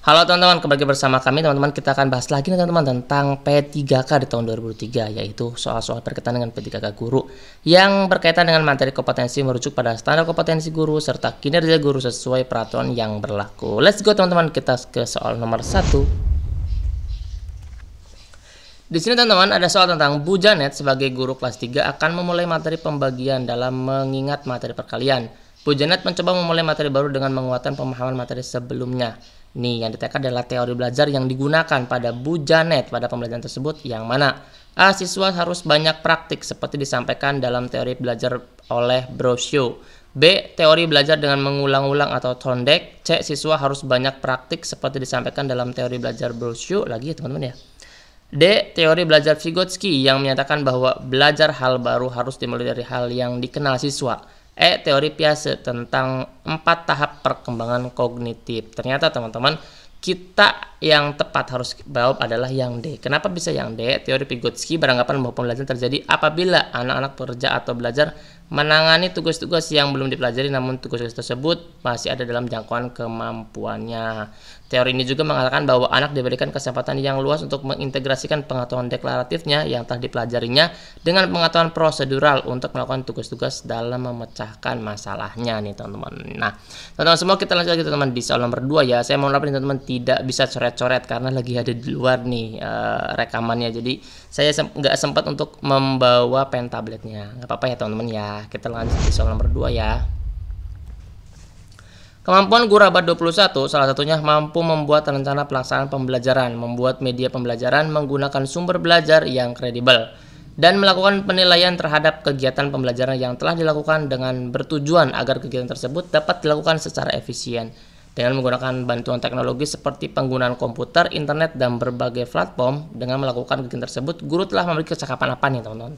Halo teman-teman, kembali bersama kami. Teman-teman, kita akan bahas lagi nih teman-teman tentang P3K di tahun 2003, yaitu soal-soal berkaitan dengan P3K guru yang berkaitan dengan materi kompetensi merujuk pada standar kompetensi guru serta kinerja guru sesuai peraturan yang berlaku. Let's go teman-teman, kita ke soal nomor 1. Di sini teman-teman ada soal tentang Bu Janet sebagai guru kelas 3 akan memulai materi pembagian dalam mengingat materi perkalian. Bu Janet mencoba memulai materi baru dengan menguatkan pemahaman materi sebelumnya. Nih, yang ditekan adalah teori belajar yang digunakan pada Bu Janet pada pembelajaran tersebut yang mana? A. Siswa harus banyak praktik seperti disampaikan dalam teori belajar oleh Brosio. B. Teori belajar dengan mengulang-ulang atau Thorndike. C. Siswa harus banyak praktik seperti disampaikan dalam teori belajar Brosio. Lagi ya teman-teman ya. D. Teori belajar Vygotsky yang menyatakan bahwa belajar hal baru harus dimulai dari hal yang dikenal siswa. E. Teori Piaget tentang 4 tahap perkembangan kognitif. Ternyata teman-teman, kita yang tepat harus jawab adalah yang D. Kenapa bisa yang D? Teori Vygotsky beranggapan bahwa pembelajaran terjadi apabila anak-anak bekerja atau belajar menangani tugas-tugas yang belum dipelajari namun tugas-tugas tersebut masih ada dalam jangkauan kemampuannya. Teori ini juga mengatakan bahwa anak diberikan kesempatan yang luas untuk mengintegrasikan pengetahuan deklaratifnya yang telah dipelajarinya dengan pengetahuan prosedural untuk melakukan tugas-tugas dalam memecahkan masalahnya nih teman-teman. Nah, teman-teman semua kita lanjut lagi teman-teman di soal nomor 2 ya. Saya mohon maaf nih teman-teman tidak bisa coret-coret karena lagi ada di luar nih rekamannya. Jadi saya nggak sempat untuk membawa pen tabletnya. Nggak apa-apa ya teman-teman ya. Kita lanjut di soal nomor 2 ya. Kemampuan guru abad 21 salah satunya mampu membuat rencana pelaksanaan pembelajaran, membuat media pembelajaran menggunakan sumber belajar yang kredibel, dan melakukan penilaian terhadap kegiatan pembelajaran yang telah dilakukan dengan bertujuan agar kegiatan tersebut dapat dilakukan secara efisien. Dengan menggunakan bantuan teknologi seperti penggunaan komputer, internet, dan berbagai platform, dengan melakukan kegiatan tersebut, guru telah memiliki kecakapan apa nih teman-teman?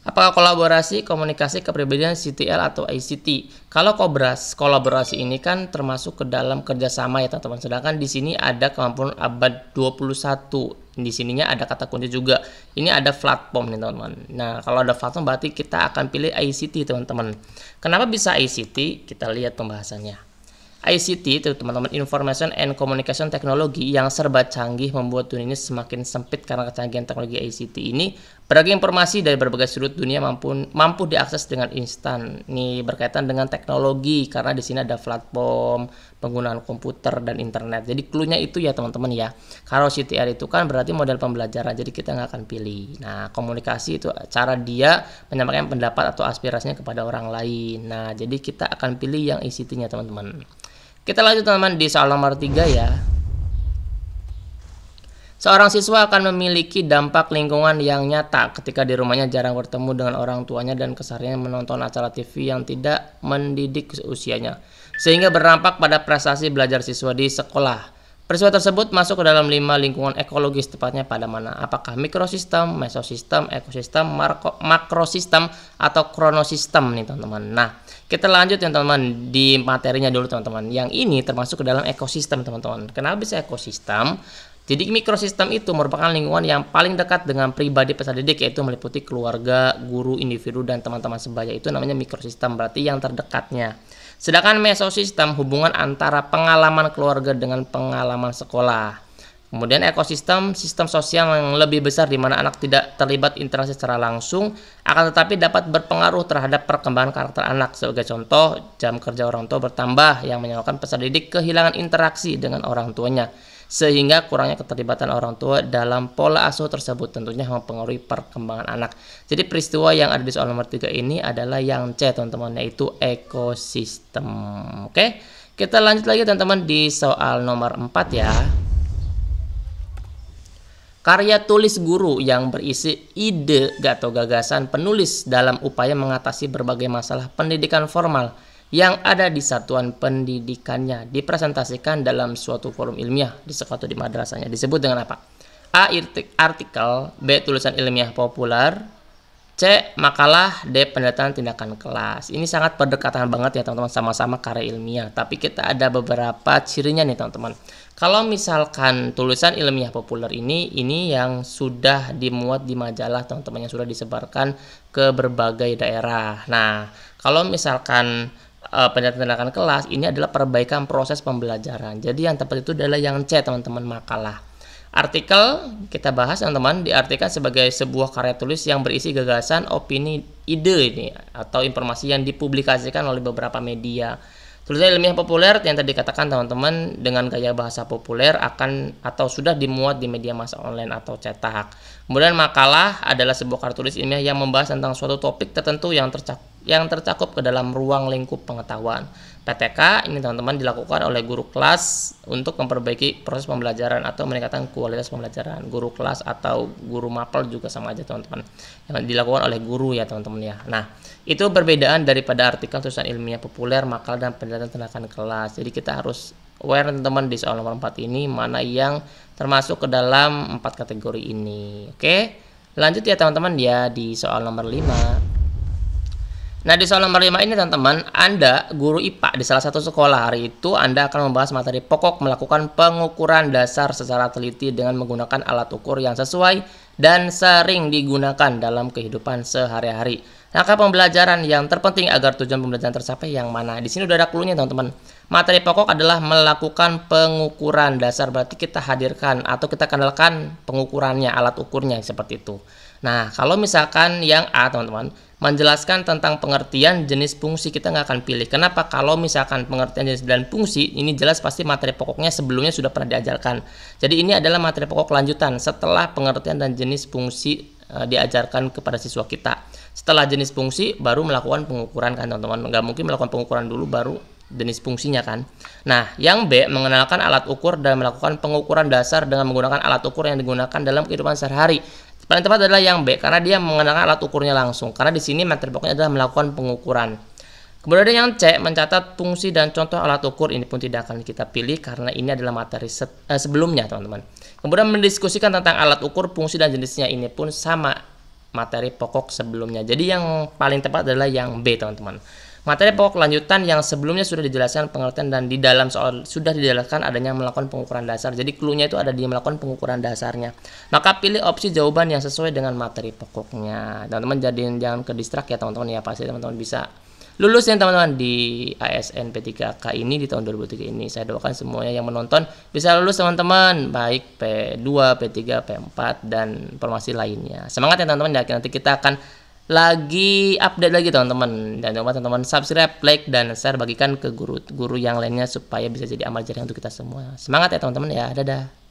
Apakah kolaborasi, komunikasi, kepribadian, CTL atau ICT? Kalau kolaborasi ini kan termasuk ke dalam kerjasama ya teman-teman. Sedangkan di sini ada kemampuan abad 21. Di sininya ada kata kunci juga. Ini ada platform nih teman-teman. Nah, kalau ada platform berarti kita akan pilih ICT teman-teman. Kenapa bisa ICT? Kita lihat pembahasannya. ICT itu teman-teman, Information and Communication Technology, yang serba canggih membuat dunia ini semakin sempit karena kecanggihan teknologi ICT ini. Berbagai informasi dari berbagai sudut dunia mampu diakses dengan instan. Ini berkaitan dengan teknologi karena di sini ada platform, penggunaan komputer dan internet. Jadi clue-nya itu ya teman-teman ya. Kalau CTR itu kan berarti model pembelajaran, jadi kita nggak akan pilih. Nah, komunikasi itu cara dia menyampaikan pendapat atau aspirasinya kepada orang lain. Nah, jadi kita akan pilih yang ICT-nya teman-teman. Kita lanjut teman-teman di soal nomor 3 ya. Seorang siswa akan memiliki dampak lingkungan yang nyata ketika di rumahnya jarang bertemu dengan orang tuanya dan kesehariannya menonton acara TV yang tidak mendidik usianya, sehingga berdampak pada prestasi belajar siswa di sekolah. Peristiwa tersebut masuk ke dalam 5 lingkungan ekologis, tepatnya pada mana? Apakah mikrosistem, mesosistem, ekosistem, makrosistem, atau kronosistem nih teman-teman. Nah, kita lanjut ya teman-teman di materinya dulu teman-teman. Yang ini termasuk ke dalam ekosistem teman-teman. Kenapa bisa ekosistem? Jadi mikrosistem itu merupakan lingkungan yang paling dekat dengan pribadi peserta didik, yaitu meliputi keluarga, guru, individu, dan teman-teman sebaya. Itu namanya mikrosistem, berarti yang terdekatnya. Sedangkan mesosistem hubungan antara pengalaman keluarga dengan pengalaman sekolah. Kemudian ekosistem, sistem sosial yang lebih besar di mana anak tidak terlibat interaksi secara langsung, akan tetapi dapat berpengaruh terhadap perkembangan karakter anak. Sebagai contoh, jam kerja orang tua bertambah yang menyebabkan peserta didik kehilangan interaksi dengan orang tuanya, sehingga kurangnya keterlibatan orang tua dalam pola asuh tersebut tentunya mempengaruhi perkembangan anak. Jadi peristiwa yang ada di soal nomor 3 ini adalah yang C teman-teman, yaitu ekosistem. Oke, kita lanjut lagi teman-teman di soal nomor 4 ya. Karya tulis guru yang berisi ide atau gagasan penulis dalam upaya mengatasi berbagai masalah pendidikan formal yang ada di satuan pendidikannya dipresentasikan dalam suatu forum ilmiah di sekolah atau di madrasahnya. Disebut dengan apa? A. Artikel, B. Tulisan ilmiah populer, C. Makalah, D. Pendataan tindakan kelas. Ini sangat berdekatan banget ya teman-teman, sama-sama karya ilmiah. Tapi kita ada beberapa cirinya nih teman-teman. Kalau misalkan tulisan ilmiah populer ini yang sudah dimuat di majalah teman-teman, yang sudah disebarkan ke berbagai daerah. Nah, kalau misalkan pendataan kelas ini adalah perbaikan proses pembelajaran. Jadi yang tepat itu adalah yang C, teman-teman, makalah. Artikel kita bahas, teman-teman, diartikan sebagai sebuah karya tulis yang berisi gagasan, opini, ide ini atau informasi yang dipublikasikan oleh beberapa media. Tulisan ilmiah populer yang tadi dikatakan, teman-teman, dengan gaya bahasa populer akan atau sudah dimuat di media massa online atau cetak. Kemudian makalah adalah sebuah karya tulis ilmiah yang membahas tentang suatu topik tertentu yang tercakup ke dalam ruang lingkup pengetahuan. PTK ini, teman-teman, dilakukan oleh guru kelas untuk memperbaiki proses pembelajaran atau meningkatkan kualitas pembelajaran. Guru kelas atau guru mapel juga sama aja, teman-teman, yang dilakukan oleh guru ya, teman-teman ya. Nah, itu perbedaan daripada artikel, tulisan ilmiah populer, makalah, dan penelitian tindakan kelas. Jadi kita harus aware, teman-teman, di soal nomor 4 ini mana yang termasuk ke dalam 4 kategori ini. Oke, lanjut ya, teman-teman ya, di soal nomor 5. Nah, di soal nomor 5 ini, teman-teman, Anda guru IPA di salah satu sekolah. Hari itu Anda akan membahas materi pokok melakukan pengukuran dasar secara teliti dengan menggunakan alat ukur yang sesuai dan sering digunakan dalam kehidupan sehari-hari. Langkah pembelajaran yang terpenting agar tujuan pembelajaran tercapai yang mana? Di sini udah ada clue-nya, teman-teman. Materi pokok adalah melakukan pengukuran dasar, berarti kita hadirkan atau kita kenalkan pengukurannya, alat ukurnya seperti itu. Nah, kalau misalkan yang A, teman-teman, menjelaskan tentang pengertian jenis fungsi, kita nggak akan pilih. Kenapa? Kalau misalkan pengertian jenis dan fungsi, ini jelas pasti materi pokoknya sebelumnya sudah pernah diajarkan. Jadi ini adalah materi pokok lanjutan setelah pengertian dan jenis fungsi diajarkan kepada siswa kita. Setelah jenis fungsi, baru melakukan pengukuran kan, teman-teman. Nggak mungkin melakukan pengukuran dulu baru jenis fungsinya kan. Nah, yang B, mengenalkan alat ukur dan melakukan pengukuran dasar dengan menggunakan alat ukur yang digunakan dalam kehidupan sehari-hari. Paling tepat adalah yang B, karena dia mengenalkan alat ukurnya langsung. Karena di sini materi pokoknya adalah melakukan pengukuran. Kemudian ada yang C, mencatat fungsi dan contoh alat ukur. Ini pun tidak akan kita pilih karena ini adalah materi sebelumnya, teman-teman. Kemudian mendiskusikan tentang alat ukur, fungsi, dan jenisnya. Ini pun sama materi pokok sebelumnya. Jadi yang paling tepat adalah yang B, teman-teman. Materi pokok lanjutan yang sebelumnya sudah dijelaskan pengertian dan di dalam soal sudah dijelaskan adanya melakukan pengukuran dasar. Jadi clue-nya itu ada di melakukan pengukuran dasarnya. Maka pilih opsi jawaban yang sesuai dengan materi pokoknya. Teman-teman jangan ke distrak ya, teman-teman ya. Pasti teman-teman bisa lulus ya, teman-teman, di ASN P3K ini di tahun 2003 ini. Saya doakan semuanya yang menonton bisa lulus, teman-teman, baik P2, P3, P4 dan informasi lainnya. Semangat ya, teman-teman ya. Nanti kita akan lagi update lagi, teman-teman. Dan jangan lupa, teman-teman, subscribe, like, dan share, bagikan ke guru-guru yang lainnya supaya bisa jadi amal jariah untuk kita semua. Semangat ya, teman-teman ya. Dadah.